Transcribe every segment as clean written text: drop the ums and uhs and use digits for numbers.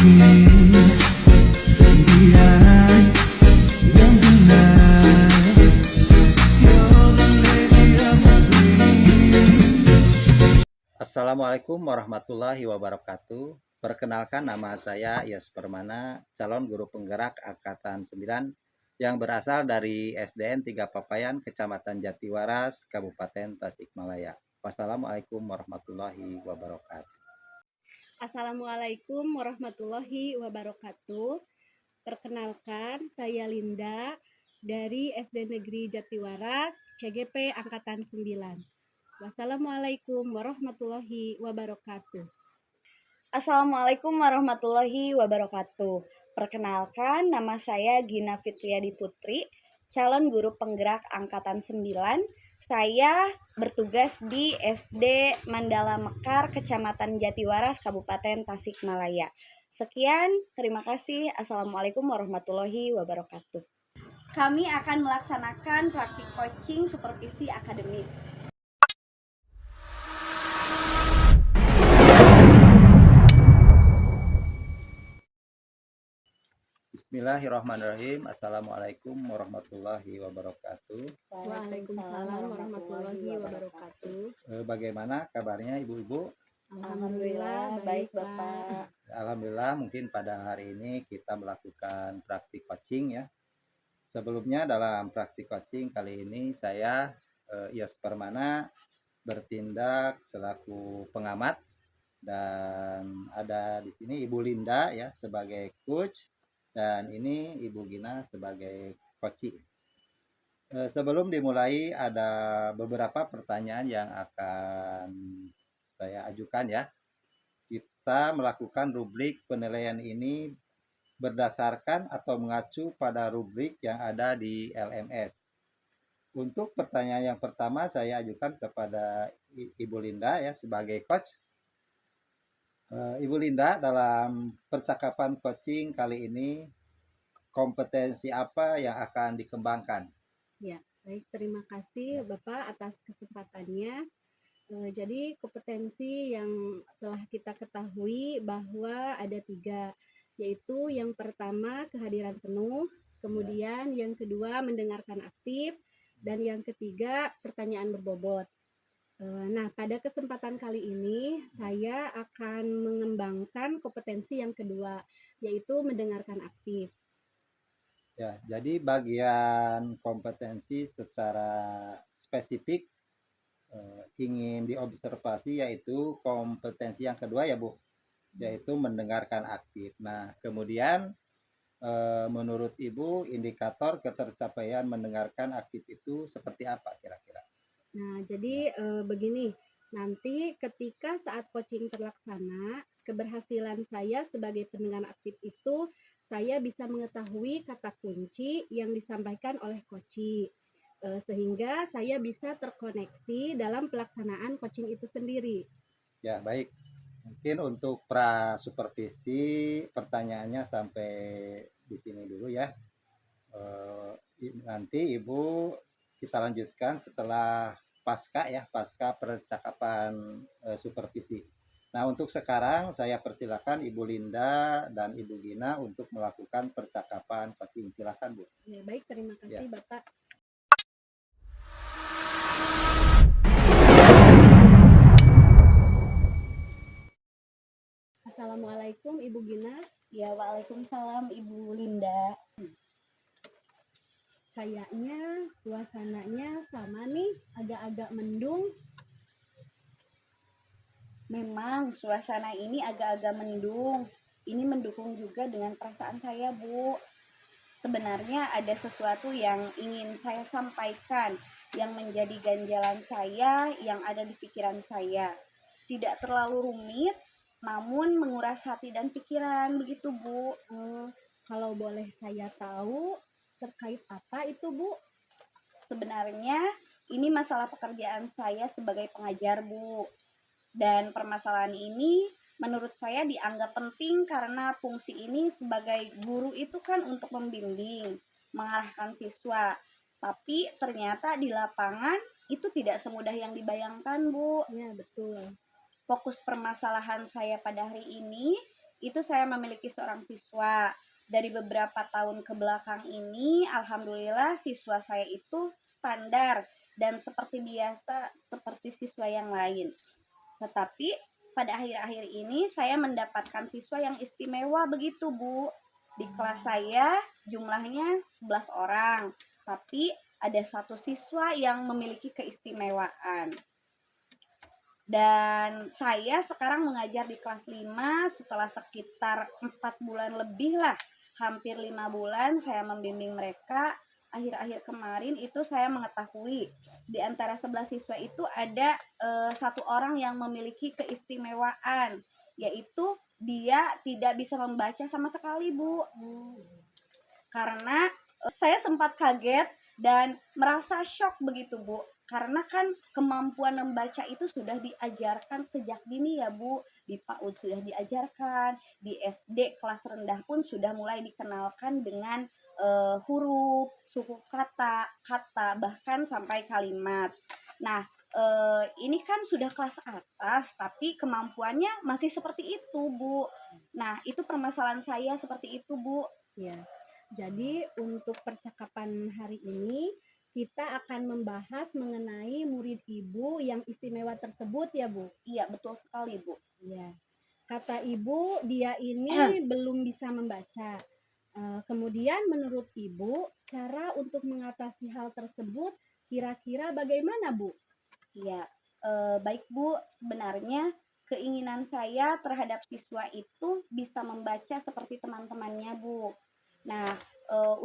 Assalamualaikum warahmatullahi wabarakatuh. Perkenalkan, nama saya Yos Permana, calon guru penggerak Angkatan 9 yang berasal dari SDN 3 Papayan, Kecamatan Jatiwaras, Kabupaten Tasikmalaya. Wassalamualaikum warahmatullahi wabarakatuh. Assalamualaikum warahmatullahi wabarakatuh. Perkenalkan, saya Linda dari SD Negeri Jatiwaras, CGP Angkatan 9. Wassalamualaikum warahmatullahi wabarakatuh. Assalamualaikum warahmatullahi wabarakatuh. Perkenalkan, nama saya Gina Fitriadi Putri, calon guru penggerak Angkatan 9. Saya bertugas di SD Mandala Mekar, Kecamatan Jatiwaras, Kabupaten Tasikmalaya. Sekian, terima kasih. Assalamualaikum warahmatullahi wabarakatuh. Kami akan melaksanakan praktik coaching supervisi akademis. Bismillahirrahmanirrahim. Assalamualaikum warahmatullahi wabarakatuh. Waalaikumsalam warahmatullahi wabarakatuh. Bagaimana kabarnya ibu-ibu? Alhamdulillah baik Bapak. Alhamdulillah, mungkin pada hari ini kita melakukan praktik coaching ya. Sebelumnya dalam praktik coaching kali ini saya Yos Permana bertindak selaku pengamat dan ada di sini Ibu Linda ya sebagai coach dan ini Ibu Gina sebagai coaching. Sebelum dimulai ada beberapa pertanyaan yang akan saya ajukan ya. Kita melakukan rubrik penilaian ini berdasarkan atau mengacu pada rubrik yang ada di LMS. Untuk pertanyaan yang pertama saya ajukan kepada Ibu Linda ya sebagai coach. Ibu Linda, dalam percakapan coaching kali ini kompetensi apa yang akan dikembangkan? Ya, baik, terima kasih Bapak atas kesempatannya. Jadi kompetensi yang telah kita ketahui bahwa ada 3, yaitu yang pertama kehadiran penuh, kemudian yang kedua mendengarkan aktif, dan yang ketiga pertanyaan berbobot. Nah, pada kesempatan kali ini saya akan mengembangkan kompetensi yang kedua, yaitu mendengarkan aktif. Ya, jadi bagian kompetensi secara spesifik ingin diobservasi yaitu kompetensi yang kedua ya Bu, yaitu mendengarkan aktif. Nah, kemudian menurut Ibu indikator ketercapaian mendengarkan aktif itu seperti apa kira-kira? Nah, jadi begini, nanti ketika saat coaching terlaksana, keberhasilan saya sebagai pendengar aktif itu saya bisa mengetahui kata kunci yang disampaikan oleh coach, sehingga saya bisa terkoneksi dalam pelaksanaan coaching itu sendiri. Ya, baik. Mungkin untuk pra supervisi pertanyaannya sampai di sini dulu ya. Nanti Ibu kita lanjutkan setelah pasca percakapan supervisi. Nah, untuk sekarang saya persilakan Ibu Linda dan Ibu Gina untuk melakukan percakapan coaching. Silakan Bu. Ya, baik, terima kasih Ya. Bapak. Assalamualaikum Ibu Gina. Ya, waalaikumsalam Ibu Linda. Kayaknya suasananya sama nih, agak-agak mendung. Memang suasana ini agak-agak mendung. Ini mendukung juga dengan perasaan saya, Bu. Sebenarnya ada sesuatu yang ingin saya sampaikan yang menjadi ganjalan saya, yang ada di pikiran saya. Tidak terlalu rumit, namun menguras hati dan pikiran, begitu Bu. Kalau boleh saya tahu terkait apa itu Bu? Sebenarnya ini masalah pekerjaan saya sebagai pengajar, Bu. Dan permasalahan ini menurut saya dianggap penting karena fungsi ini sebagai guru itu kan untuk membimbing, mengarahkan siswa. Tapi ternyata di lapangan itu tidak semudah yang dibayangkan, Bu. Ya, betul. Fokus permasalahan saya pada hari ini itu saya memiliki seorang siswa. Dari beberapa tahun ke belakang ini, alhamdulillah siswa saya itu standar dan seperti biasa seperti siswa yang lain. Tetapi pada akhir-akhir ini saya mendapatkan siswa yang istimewa begitu, Bu. Di kelas saya jumlahnya 11 orang, tapi ada satu siswa yang memiliki keistimewaan. Dan saya sekarang mengajar di kelas 5 setelah sekitar 4 bulan lebih lah, hampir 5 bulan saya membimbing mereka. Akhir-akhir kemarin itu saya mengetahui di antara 11 siswa itu ada satu orang yang memiliki keistimewaan, yaitu dia tidak bisa membaca sama sekali, Bu. Karena saya sempat kaget dan merasa shock begitu, Bu. Karena kan kemampuan membaca itu sudah diajarkan sejak dini ya, Bu. Di PAUD sudah diajarkan, di SD kelas rendah pun sudah mulai dikenalkan dengan huruf, suku kata, bahkan sampai kalimat. Nah, ini kan sudah kelas atas, tapi kemampuannya masih seperti itu, Bu. Nah, itu permasalahan saya seperti itu, Bu. Ya. Jadi untuk percakapan hari ini kita akan membahas mengenai murid ibu yang istimewa tersebut ya, Bu. Iya, betul sekali, Bu. Ya. Kata ibu dia ini belum bisa membaca. Kemudian menurut ibu cara untuk mengatasi hal tersebut kira-kira bagaimana, Bu? Iya, baik Bu, sebenarnya keinginan saya terhadap siswa itu bisa membaca seperti teman-temannya, Bu. Nah,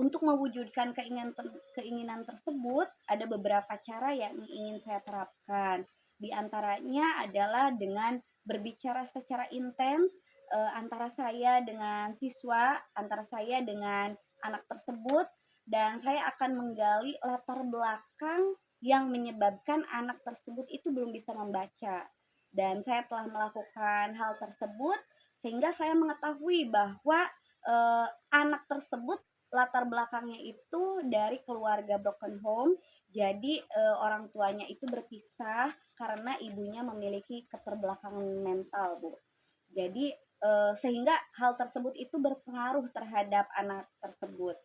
untuk mewujudkan keinginan tersebut ada beberapa cara yang ingin saya terapkan. Di antaranya adalah dengan berbicara secara intens antara saya dengan siswa, antara saya dengan anak tersebut, dan saya akan menggali latar belakang yang menyebabkan anak tersebut itu belum bisa membaca. Dan saya telah melakukan hal tersebut sehingga saya mengetahui bahwa anak tersebut latar belakangnya itu dari keluarga broken home. Jadi orang tuanya itu berpisah karena ibunya memiliki keterbelakangan mental, Bu. Jadi sehingga hal tersebut itu berpengaruh terhadap anak tersebut.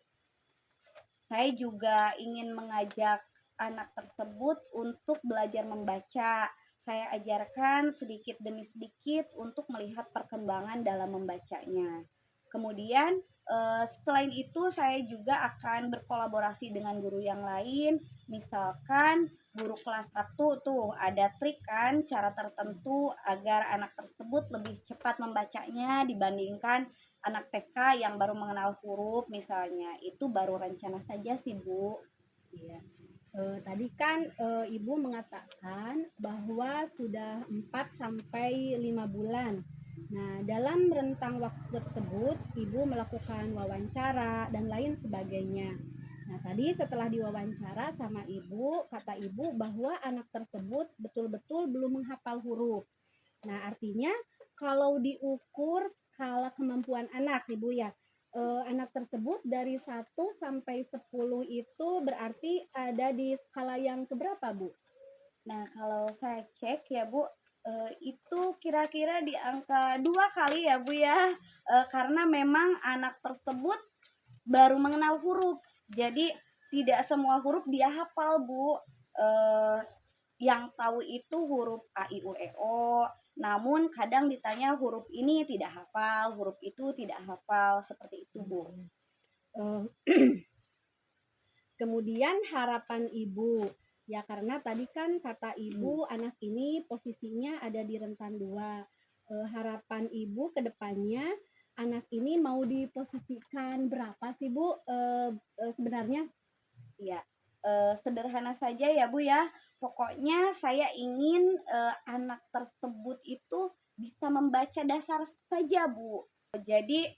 Saya juga ingin mengajak anak tersebut untuk belajar membaca. Saya ajarkan sedikit demi sedikit untuk melihat perkembangan dalam membacanya. Kemudian selain itu saya juga akan berkolaborasi dengan guru yang lain. Misalkan guru kelas 1 tuh ada trik kan, cara tertentu agar anak tersebut lebih cepat membacanya dibandingkan anak TK yang baru mengenal huruf misalnya. Itu baru rencana saja sih, Bu. Iya. Tadi kan ibu mengatakan bahwa sudah 4 sampai 5 bulan. Nah, dalam rentang waktu tersebut ibu melakukan wawancara dan lain sebagainya. Nah, tadi setelah diwawancara sama ibu, kata ibu bahwa anak tersebut betul-betul belum menghafal huruf. Nah, artinya kalau diukur skala kemampuan anak, Ibu ya, anak tersebut dari 1 sampai 10 itu berarti ada di skala yang keberapa, Bu? Nah, kalau saya cek ya, Bu, itu kira-kira di angka 2 kali ya, Bu ya. Karena memang anak tersebut baru mengenal huruf. Jadi tidak semua huruf dia hafal, Bu. Yang tahu itu huruf A, I, U, E, O. Namun kadang ditanya huruf ini tidak hafal, huruf itu tidak hafal, seperti itu, Bu. Eh, Kemudian harapan ibu, ya karena tadi kan kata ibu anak ini posisinya ada di rentan 2. Harapan ibu ke depannya anak ini mau diposisikan berapa sih, Bu? Sebenarnya Ya, sederhana saja ya, Bu ya. Pokoknya saya ingin anak tersebut itu bisa membaca dasar saja, Bu. Jadi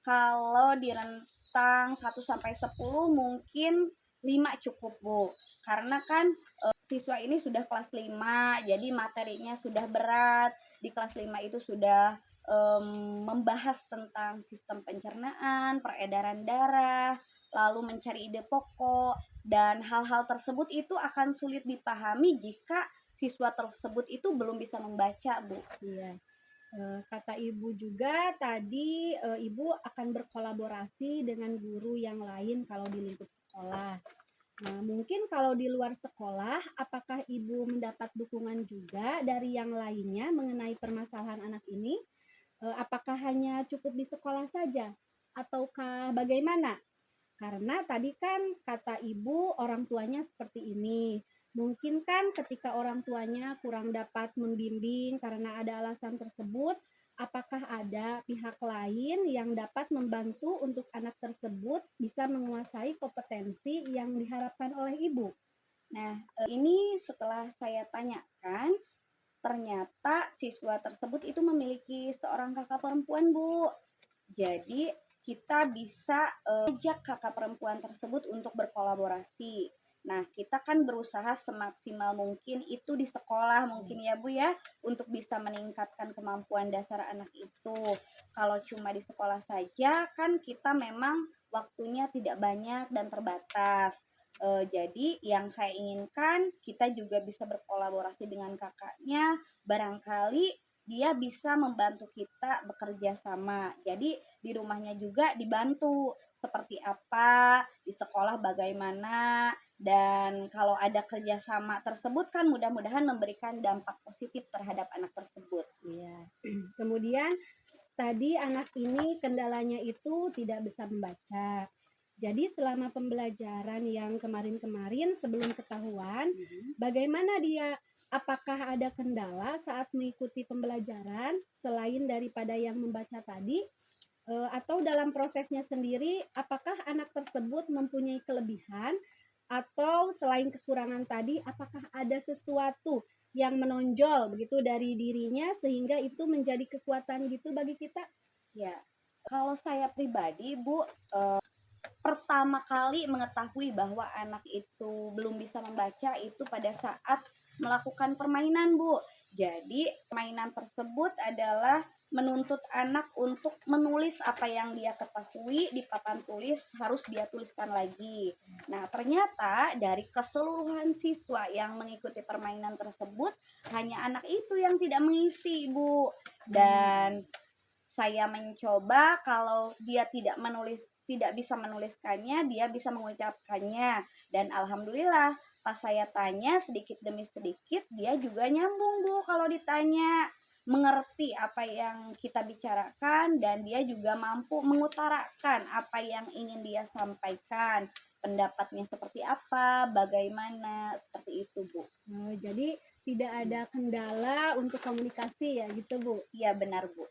kalau di rentang 1 sampai 10 mungkin 5 cukup, Bu. Karena kan siswa ini sudah kelas 5, jadi materinya sudah berat. Di kelas 5 itu sudah membahas tentang sistem pencernaan, peredaran darah, lalu mencari ide pokok, dan hal-hal tersebut itu akan sulit dipahami jika siswa tersebut itu belum bisa membaca, Bu. iya. Kata Ibu juga tadi, Ibu akan berkolaborasi dengan guru yang lain kalau di lingkup sekolah. Nah, mungkin kalau di luar sekolah, apakah Ibu mendapat dukungan juga dari yang lainnya mengenai permasalahan anak ini? Apakah hanya cukup di sekolah saja ataukah bagaimana? Karena tadi kan kata ibu orang tuanya seperti ini. Mungkin kan ketika orang tuanya kurang dapat membimbing karena ada alasan tersebut, apakah ada pihak lain yang dapat membantu untuk anak tersebut bisa menguasai kompetensi yang diharapkan oleh ibu? Nah, ini setelah saya tanyakan, ternyata siswa tersebut itu memiliki seorang kakak perempuan, Bu. Jadi kita bisa ajak kakak perempuan tersebut untuk berkolaborasi. Nah, kita kan berusaha semaksimal mungkin itu di sekolah mungkin ya Bu ya, untuk bisa meningkatkan kemampuan dasar anak itu. Kalau cuma di sekolah saja kan kita memang waktunya tidak banyak dan terbatas. Jadi yang saya inginkan kita juga bisa berkolaborasi dengan kakaknya, barangkali dia bisa membantu kita bekerja sama. Jadi di rumahnya juga dibantu seperti apa, di sekolah bagaimana, dan kalau ada kerjasama tersebut kan mudah-mudahan memberikan dampak positif terhadap anak tersebut. Iya. Kemudian tadi anak ini kendalanya itu tidak bisa membaca. Jadi selama pembelajaran yang kemarin-kemarin sebelum ketahuan, bagaimana dia? Apakah ada kendala saat mengikuti pembelajaran selain daripada yang membaca tadi? Atau dalam prosesnya sendiri, apakah anak tersebut mempunyai kelebihan? Atau selain kekurangan tadi, apakah ada sesuatu yang menonjol begitu dari dirinya sehingga itu menjadi kekuatan gitu bagi kita? Ya, kalau saya pribadi, Bu, pertama kali mengetahui bahwa anak itu belum bisa membaca itu pada saat melakukan permainan, Bu. Jadi, permainan tersebut adalah menuntut anak untuk menulis apa yang dia ketahui di papan tulis harus dia tuliskan lagi. Nah, ternyata dari keseluruhan siswa yang mengikuti permainan tersebut, hanya anak itu yang tidak mengisi, Bu. Dan saya mencoba kalau dia tidak bisa menuliskannya, dia bisa mengucapkannya. Dan alhamdulillah, pas saya tanya sedikit demi sedikit, dia juga nyambung, Bu, kalau ditanya. Mengerti apa yang kita bicarakan dan dia juga mampu mengutarakan apa yang ingin dia sampaikan. Pendapatnya seperti apa, bagaimana, seperti itu, Bu. Jadi tidak ada kendala untuk komunikasi ya gitu, Bu? Iya, benar, Bu.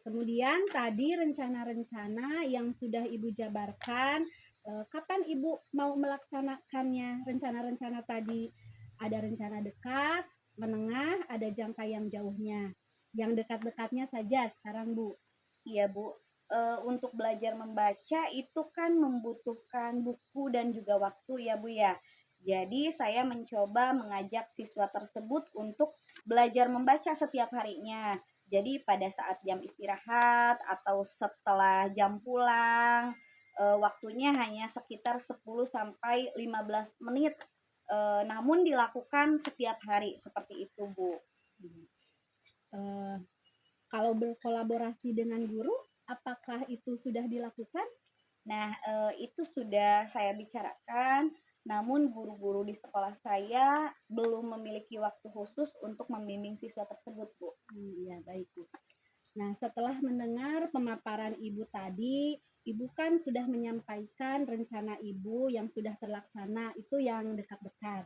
Kemudian tadi rencana-rencana yang sudah Ibu jabarkan, kapan Ibu mau melaksanakannya? Rencana-rencana tadi ada rencana dekat, menengah, ada jangka yang jauhnya. Yang dekat-dekatnya saja sekarang, Bu. Iya, Bu. Untuk belajar membaca itu kan membutuhkan buku dan juga waktu ya, Bu ya. Jadi saya mencoba mengajak siswa tersebut untuk belajar membaca setiap harinya. Jadi pada saat jam istirahat atau setelah jam pulang, waktunya hanya sekitar 10 sampai 15 menit. Namun dilakukan setiap hari seperti itu, Bu. Eh, Kalau berkolaborasi dengan guru, apakah itu sudah dilakukan? Nah, itu sudah saya bicarakan, namun guru-guru di sekolah saya belum memiliki waktu khusus untuk membimbing siswa tersebut, Bu. Iya, baik, Bu. Nah, setelah mendengar pemaparan Ibu tadi, Ibu kan sudah menyampaikan rencana Ibu yang sudah terlaksana, itu yang dekat-dekat.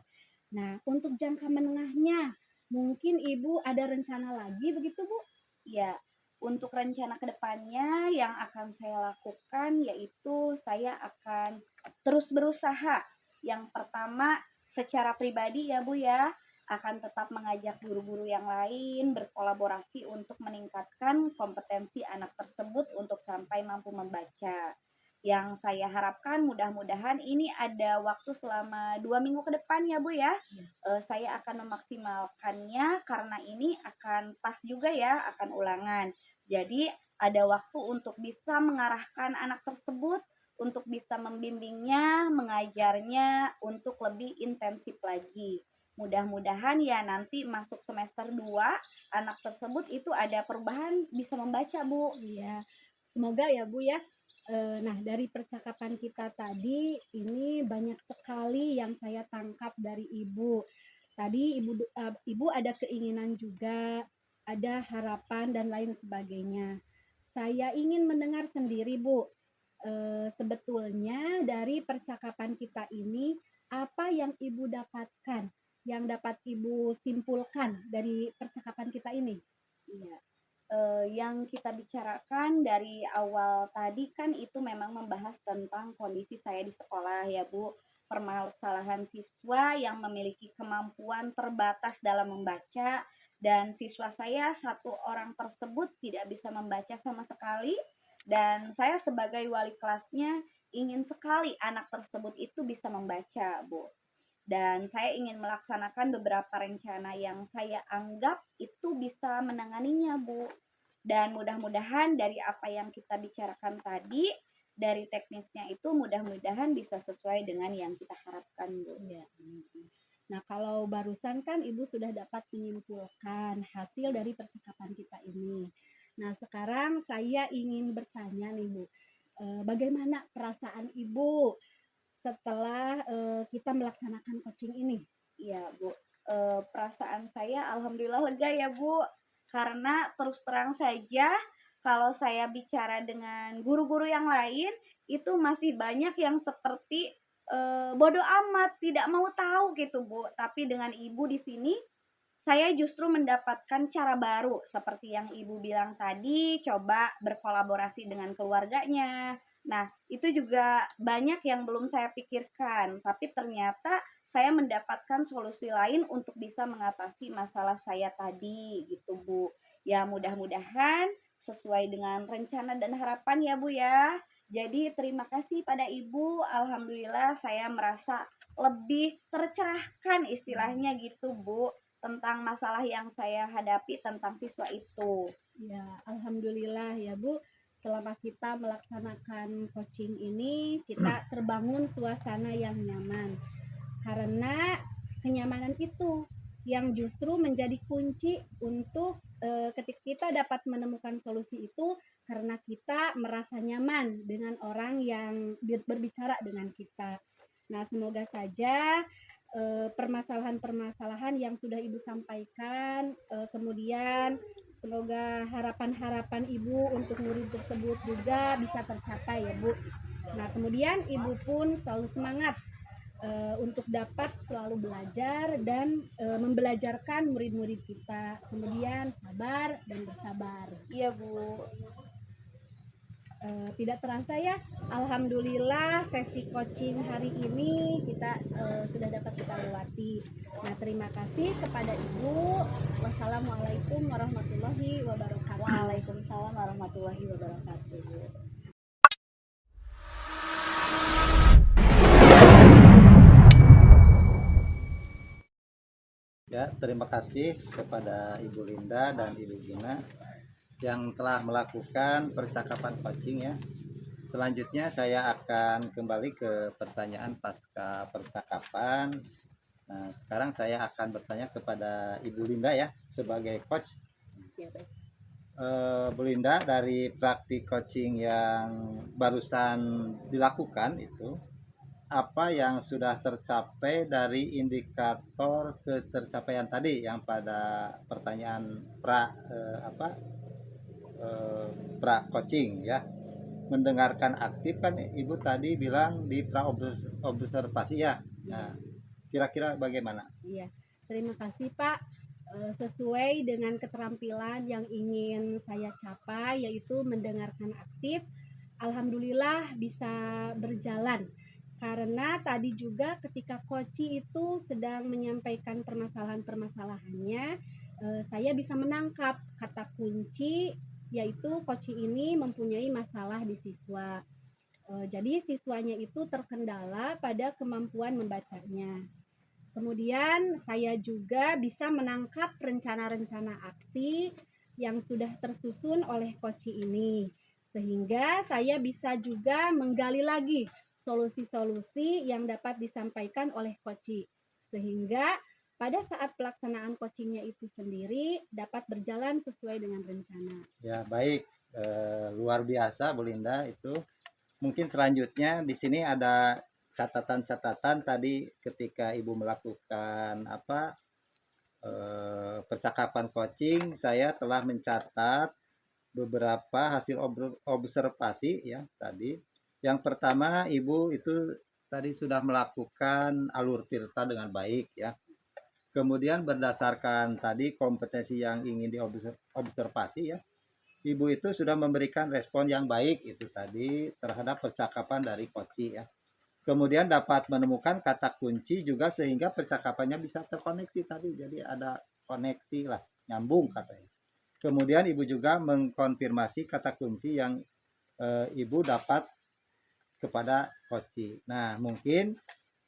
Nah, untuk jangka menengahnya, mungkin Ibu ada rencana lagi begitu, Bu? Ya, untuk rencana kedepannya yang akan saya lakukan yaitu saya akan terus berusaha. Yang pertama, secara pribadi ya Bu ya, akan tetap mengajak guru-guru yang lain berkolaborasi untuk meningkatkan kompetensi anak tersebut untuk sampai mampu membaca. Yang saya harapkan mudah-mudahan ini ada waktu selama 2 minggu ke depan ya Bu ya. Saya akan memaksimalkannya karena ini akan pas juga ya, akan ulangan. Jadi ada waktu untuk bisa mengarahkan anak tersebut, untuk bisa membimbingnya, mengajarnya untuk lebih intensif lagi. Mudah-mudahan ya nanti masuk semester 2 anak tersebut itu ada perubahan bisa membaca, Bu. Iya, semoga ya Bu ya. Nah, dari percakapan kita tadi ini banyak sekali yang saya tangkap dari Ibu. Tadi Ibu ada keinginan juga, ada harapan dan lain sebagainya. Saya ingin mendengar sendiri Bu, sebetulnya dari percakapan kita ini apa yang Ibu dapatkan, yang dapat Ibu simpulkan dari percakapan kita ini? Iya. Yang kita bicarakan dari awal tadi kan itu memang membahas tentang kondisi saya di sekolah ya Bu. Permasalahan siswa yang memiliki kemampuan terbatas dalam membaca dan siswa saya satu orang tersebut tidak bisa membaca sama sekali dan saya sebagai wali kelasnya ingin sekali anak tersebut itu bisa membaca, Bu. Dan saya ingin melaksanakan beberapa rencana yang saya anggap itu bisa menanganinya, Bu. Dan mudah-mudahan dari apa yang kita bicarakan tadi, dari teknisnya itu mudah-mudahan bisa sesuai dengan yang kita harapkan, Bu. Iya. Nah, kalau barusan kan Ibu sudah dapat menyimpulkan hasil dari percakapan kita ini. Nah, sekarang saya ingin bertanya nih, Bu. Bagaimana perasaan Ibu setelah kita melaksanakan coaching ini? Iya, Bu. Perasaan saya alhamdulillah lega ya, Bu. Karena terus terang saja kalau saya bicara dengan guru-guru yang lain itu masih banyak yang seperti bodoh amat, tidak mau tahu gitu, Bu. Tapi dengan Ibu di sini saya justru mendapatkan cara baru seperti yang Ibu bilang tadi, coba berkolaborasi dengan keluarganya. Nah, itu juga banyak yang belum saya pikirkan, tapi ternyata saya mendapatkan solusi lain untuk bisa mengatasi masalah saya tadi gitu, Bu. Ya, mudah-mudahan sesuai dengan rencana dan harapan ya, Bu ya. Jadi terima kasih pada Ibu. Alhamdulillah saya merasa lebih tercerahkan istilahnya gitu, Bu, tentang masalah yang saya hadapi tentang siswa itu. Ya, alhamdulillah ya Bu. Selama kita melaksanakan coaching ini, kita terbangun suasana yang nyaman. Karena kenyamanan itu yang justru menjadi kunci untuk ketika kita dapat menemukan solusi itu karena kita merasa nyaman dengan orang yang berbicara dengan kita. Nah, semoga saja permasalahan-permasalahan yang sudah Ibu sampaikan, kemudian semoga harapan-harapan Ibu untuk murid tersebut juga bisa tercapai ya Bu. Nah, kemudian Ibu pun selalu semangat untuk dapat selalu belajar dan membelajarkan murid-murid kita. Kemudian sabar dan bersabar. Iya, Bu. Tidak terasa ya, alhamdulillah sesi coaching hari ini kita sudah dapat kita lewati. Nah, terima kasih kepada Ibu. Wassalamualaikum warahmatullahi wabarakatuh. Waalaikumsalam warahmatullahi wabarakatuh, Bu. Ya, terima kasih kepada Ibu Linda dan Ibu Gina yang telah melakukan percakapan coaching ya. Selanjutnya saya akan kembali ke pertanyaan pasca percakapan. Nah, sekarang saya akan bertanya kepada Ibu Linda ya sebagai coach. Ya, baik. Bu Linda, dari praktik coaching yang barusan dilakukan itu, apa yang sudah tercapai dari indikator ketercapaian tadi yang pada pertanyaan pra coaching ya, mendengarkan aktif kan Ibu tadi bilang di pra observasi ya. Nah, kira-kira bagaimana? Iya, terima kasih Pak. Sesuai dengan keterampilan yang ingin saya capai, yaitu mendengarkan aktif, alhamdulillah bisa berjalan. Karena tadi juga ketika coach itu sedang menyampaikan permasalahan-permasalahannya, saya bisa menangkap kata kunci, yaitu coach ini mempunyai masalah di siswa. Jadi siswanya itu terkendala pada kemampuan membacanya. Kemudian saya juga bisa menangkap rencana-rencana aksi yang sudah tersusun oleh coach ini. Sehingga saya bisa juga menggali lagi solusi-solusi yang dapat disampaikan oleh coach. Sehingga pada saat pelaksanaan coachingnya itu sendiri dapat berjalan sesuai dengan rencana. Ya, baik. Luar biasa Bu Linda itu. Mungkin selanjutnya di sini ada catatan-catatan tadi ketika Ibu melakukan percakapan coaching, saya telah mencatat beberapa hasil observasi ya tadi. Yang pertama, Ibu itu tadi sudah melakukan alur tirta dengan baik ya. Kemudian berdasarkan tadi kompetensi yang ingin diobservasi ya, Ibu itu sudah memberikan respon yang baik itu tadi terhadap percakapan dari coach ya. Kemudian dapat menemukan kata kunci juga sehingga percakapannya bisa terkoneksi tadi. Jadi ada koneksi lah, nyambung katanya. Kemudian Ibu juga mengkonfirmasi kata kunci yang Ibu dapat kepada coach. Nah, mungkin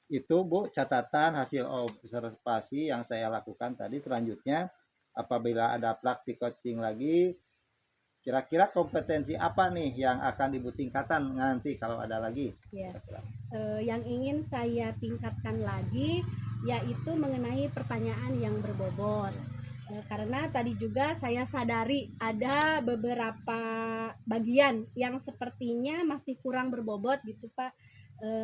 itu Bu catatan hasil observasi yang saya lakukan tadi. Selanjutnya apabila ada praktik coaching lagi, kira-kira kompetensi apa nih yang akan Ibu tingkatkan nanti kalau ada lagi? Ya. Yang ingin saya tingkatkan lagi yaitu mengenai pertanyaan yang berbobot. Karena tadi juga saya sadari ada beberapa bagian yang sepertinya masih kurang berbobot gitu Pak.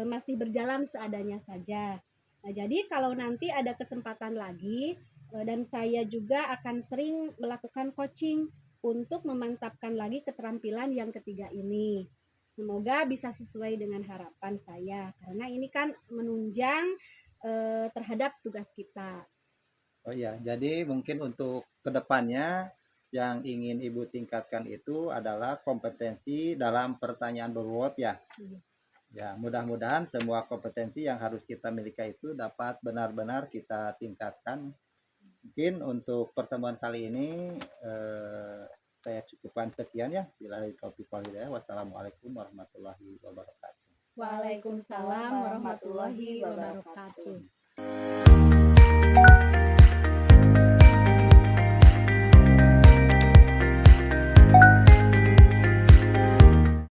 Masih berjalan seadanya saja. Nah, jadi kalau nanti ada kesempatan lagi dan saya juga akan sering melakukan coaching untuk memantapkan lagi keterampilan yang ketiga ini. Semoga bisa sesuai dengan harapan saya karena ini kan menunjang terhadap tugas kita. Oh ya, jadi mungkin untuk kedepannya yang ingin Ibu tingkatkan itu adalah kompetensi dalam pertanyaan berbobot ya. Iya. Ya, mudah-mudahan semua kompetensi yang harus kita miliki itu dapat benar-benar kita tingkatkan. Mungkin untuk pertemuan kali ini saya cukupkan sekian ya. Billahi taufiq wal hidayah. Wassalamualaikum warahmatullahi wabarakatuh. Waalaikumsalam warahmatullahi wabarakatuh.